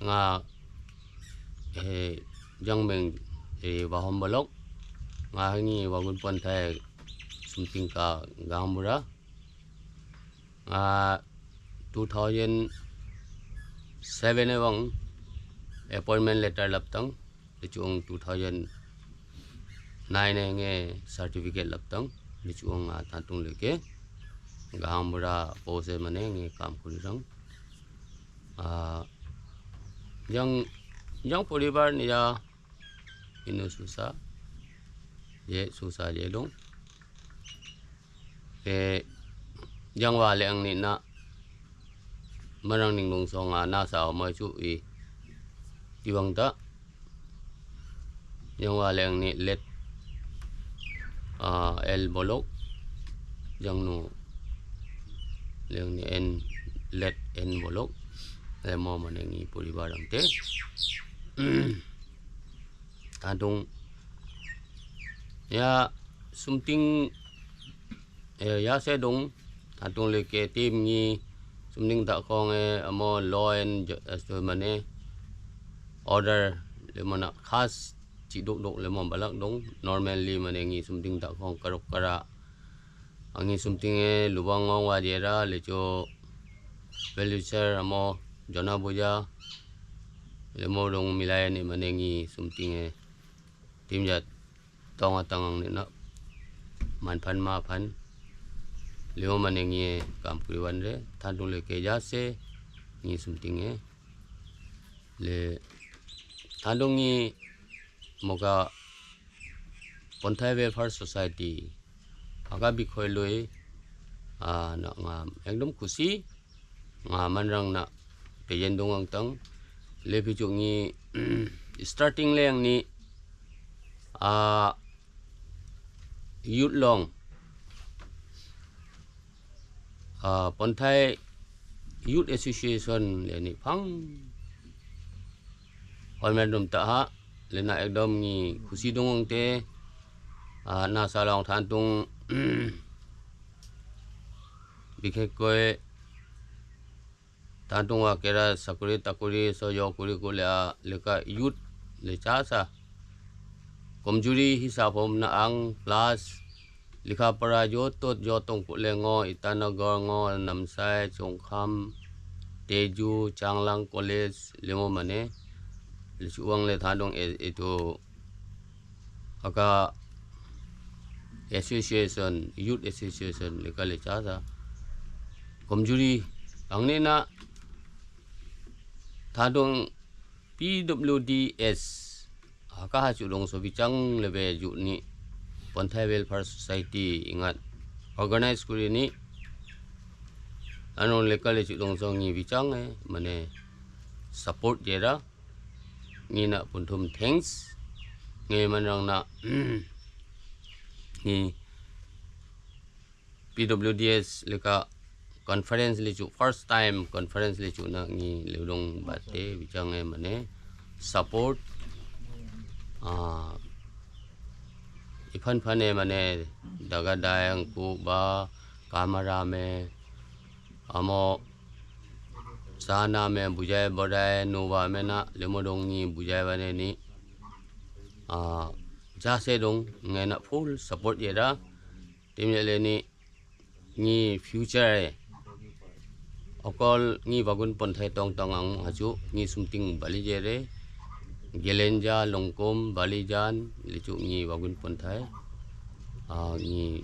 nga yang meng wa hom balok nga ngi wa gun pon thai something ka gamura 2007 ne wang appointment letter laptang chung 2009 ne nge certificate laptang chung ta tung leke gamura pose mane nge kam kurirang yang poribar ni ya inu susah je dong yang wa le ang ni na marang ning long song na sa ma chu tiwang ta yang wa le ang ni let el bolok yang no leng ni en let en bolok le mo manengi poribar ang te adong ya something ya se dong adong le ke team ni something ta khong amo law and mane order le mana khas chi dok le mo balak dong normally manengi something ta khong karok kara angi something lubang ngong wa jera le cho velucher amo jona boja le mo dong milai ni manengi something team ja tong atang ni na man phan ma phan leo manengi kam priwan re thandung le ke ja se ni something le thandung ni moga Ponthai Welfare Society aga bikhoi loi na nga ekdom khushi nga manrang na pejen dong ang tang le bichung ni starting le ang ni youth long Ponthai Youth Association le ni phang holmen dum ta ha le na ekdom ni khushi dong te na sa long than tung bikhe koi tan tung wa kera sakuri takuri so yo kuri ko le ka youth le cha sa komjuri hisab hom na ang plus likha para jo tot jo tong ku le ngo Itanagar ngo Namsai Chongkham Teju Changlang College lemo mane le chuang le thandong eto aka association youth association le ka le cha sa komjuri angni na thandong PWDS aka ha chu long so bichang lebe ju ni Ponthai Welfare Society ingat organize kuri ni anon lekal chu long song ni bichang mane support jera ni na punthum thanks nge manrang na ni PWDS leka conference le chu first time conference le chu na ni leudong bate bichang mane support ifan phane mane daga dayang ku ba kamera me amo sana me bujai bodai nova me na lemodong ni bujai bane ni ja se dong nge na full support yera tim le ni future okol ni bagun Ponthai tong ang haju ni something bali jere Gelenja Longkom Balijan licu ni bagun Ponthai ni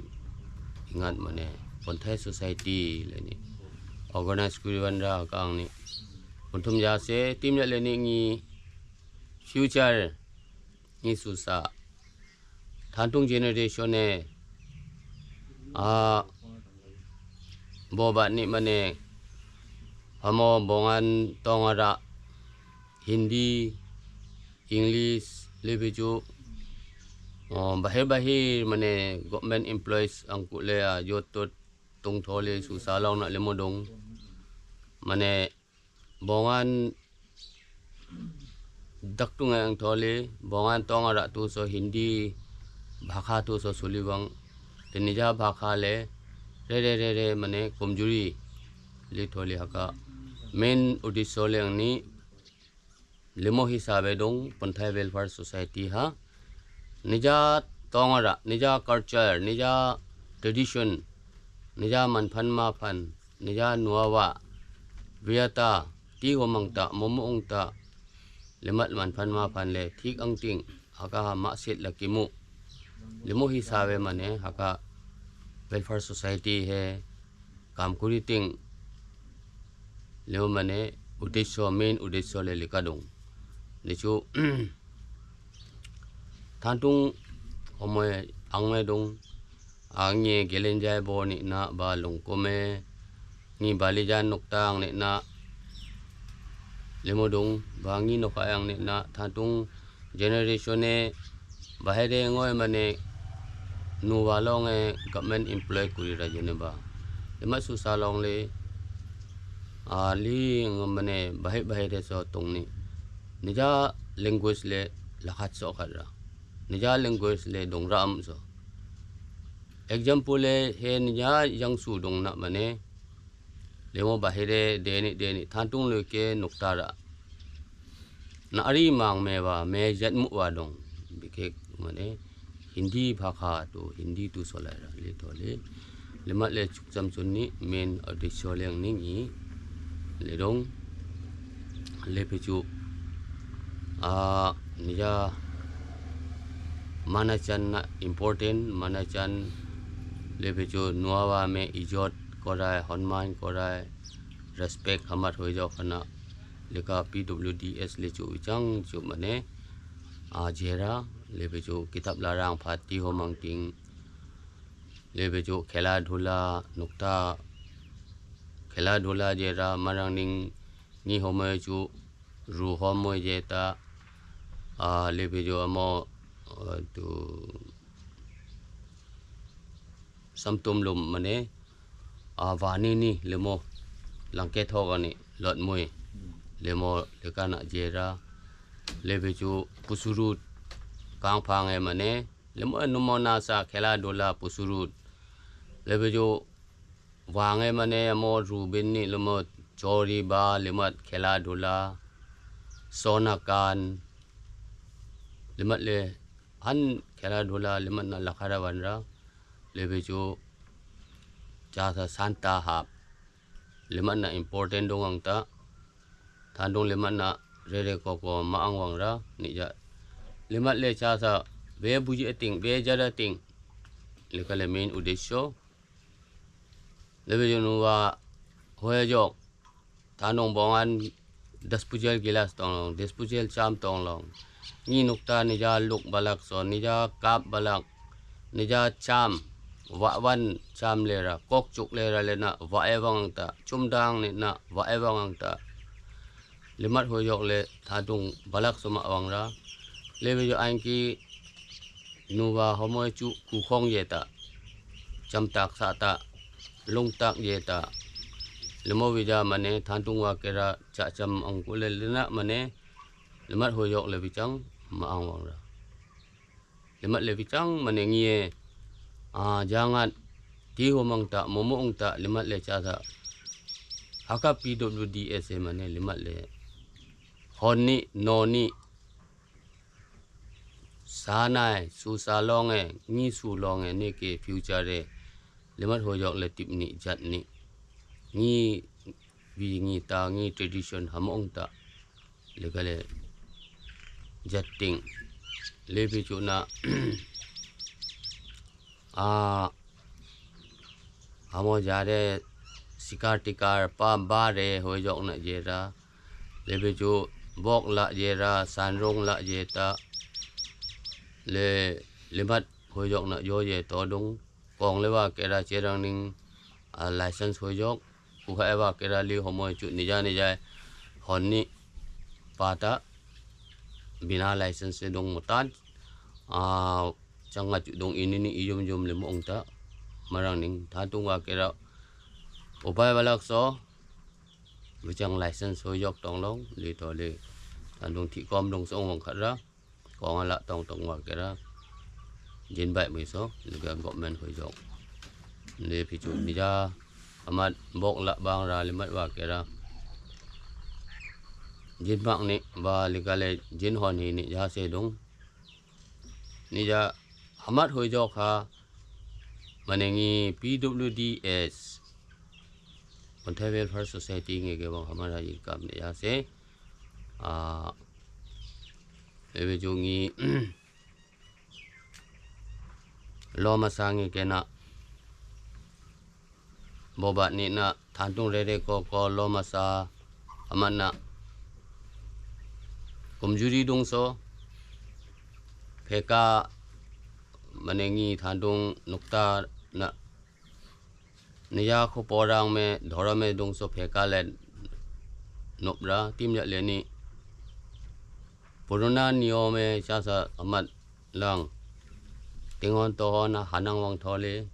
ingat mane Ponthai Society le ni organize kuriwan ra kang ni punthum ja se tim le ni future ni susa thantung generation boba ni mane amo bongan tongara Hindi English lebeju bahir mane government employees angku le jotot tung thole su salong na lemodong mane bongan daktung ang thole bongan tongara tu so Hindi bhakha tu so suliwang tenija bhakha le re mane komjuri le thole haka main udesho leng ni lemo hisabe dong Panthai Welfare Society ha nija tongara nija culture nija tradition nija manphan ma phan nija nuawa viata ti homangta momongta lemat manphan ma phan le thik angting haka ma set lakimu lemo hisabe mane haka welfare society hai काम kuri ting lemo mane udesho main udesho le likadong lechu thantung homoy angme dong angye gelenjai bo ni na ba longkome ni balijan noktang ni na lemo dong bangi nokayang ni na thantung generation e bahare ngoi mane nuwalong e government employee kuri ra jene ba lema su salong le ali ngmane bahai de so tong ni nija language le lakhat so khara nija language le dongram so example le he nija yangsu dong na mane lemo bahire deni thantung le ke noktara na ari mang me ba me jatmu wa dong bike mane hindi bhakha to hindi tu solara le to le lemat le chukcham chunni main audition leng ni ni le dong le pechu nija manachan na important manachan le pechu nuawa me ijot korai honman korai respect hamar hoi jo khana leka PWDS le chu chang chu mane jera le pechu kitab larang phati homang ting le pechu khela dhula nokta khela dhula jera marang ning ni homoy chu ru homoy jeta le pechu amo tu samtum lum mane wani ni lemo langke thogani lot moi lemo lekana jera le pechu pusurut kang phang e mane lemo numona sa khela dola pusurut le pechu wange mane amo rubin ni lemo chori ba lemat khela dola sonakan lemat le han khela dola lemat na lakhara wanra le pechu jasa santa hap lemat na important dongang ta thandong lemat na re ko maang wangra ni ja lemat le jasa be buji ting be jara ting lekale main udesho lebe nuwa hoya jok thanong bongan daspujel gilas tong daspujel cham tong long ni nukta nija luk balak so nija kap balak nija cham wa wan cham lera kok chuk lera lena wa ewang ta chumdang ni na wa ewang ta lemat hoyok le thadung balak soma wangra lebe jo anki nuwa homoy chu ku khong yeta chamtak sa ta lungtak yeta lemo wija mane thantung wa kera cha cham angkule lena mane lemat hoyok le bichang ma angwangra lemat le bichang mane ngie jangat ti homang ta momong ta lemat le cha sa haka PWDS mane lemat le honni noni sanai su salong e ni su long e ni ke future re lemat hoyok le tip ni jat ni ni wi ni ta ni tradition hamong ta legale jatting le bi chuna amo jare sikar tikar pa ba re hoyok na jera le bi chu bok la jera sanrong la jeta le lemat hoyok na yo ye to dong kong lewa kera cherang ning license hoyok ku hawa kera li homoy chu nija honni pata bina license dong mutan changa chu dong ini ni iyom le mong ta marang ning thatung wa kera upai balak so wichang license hoyok tong long li to le tandong thi kom dong song wang khara kong ala tong wa kera jin bai mai so le government hoyok le pichu nija amat bok la bang ra limat wa kera jin mak ni ba likale jin hon hi ni ja se dong nija amat hoi jo kha manengi PWDS Ontario Welfare Society nge ke bang hamara yi kam ne ya se ebe jongi lo masangi ke na boba ni na thantung re ko lo masa amana komjuri dong so pheka manengi thantung nukta na niya ko porang me dhorame dong so pheka le nopra tim ya le ni puruna niyome chasa amat lang tingon to na hanang wang thole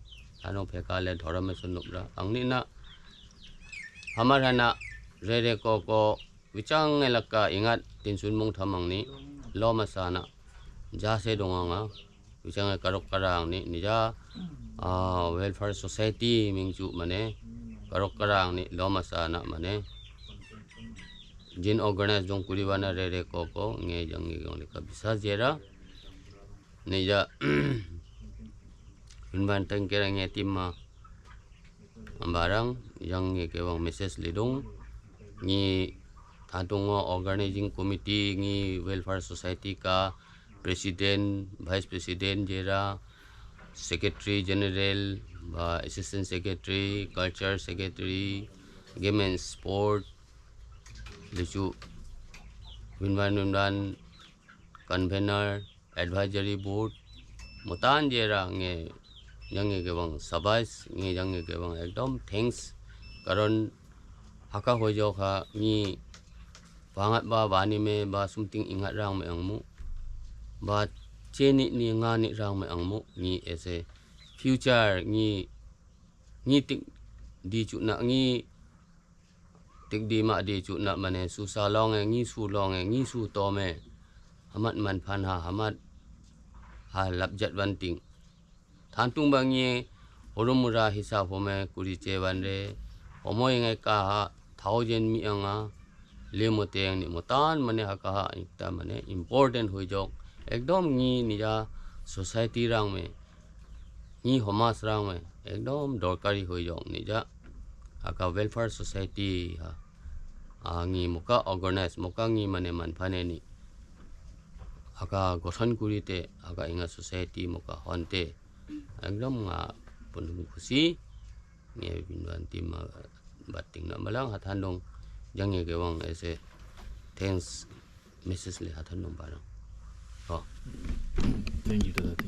ano pheka le dhorame so nopra angni na hamara na re ko wichang elaka ingat tinsun mong thamang ni lo masana ja se donganga wichang karok karang ni nija welfare society mingchu mane karok karang ni lo masana mane jin organize dong kuriwana re ko nge jang nge gong ka bisa jera nija inban tang kera nge timma ambarang yang nge ke wang message lidong ni thatung organizing committee ngi welfare society ka president vice president jera secretary general assistant secretary culture secretary game and sport lisu winwan convener advisory board mutan jera nge yang nge bang sabais nge yang nge bang ekdom thanks karon haka hojo kha ni bangat ba bani me ba something ingat rang me angmu ba cheni ni nga ni rang me angmu ni as a future ni tik di chu na ni tik di ma di chu na mane su sa long ngi su long ngi su to me hamat man phan ha hamat ha lap jat wan ting thantung bang ye horomura hisab home kuri che wan re homoy ngai ka 1000 mi anga le moteng ni motan mane ha ka ikta mane important hoi jok ekdom ni nija society rang me ni homas rang me ekdom dorkari hoi jok nija aka welfare society ha ngi muka organize muka ngi mane man phane ni aka gothon kurite aka inga society muka honte ekdom nga pundung khusi nge binwan tim bating na malang hathandong jang nge gewang ese thanks message le hathandong barang Thank you to that.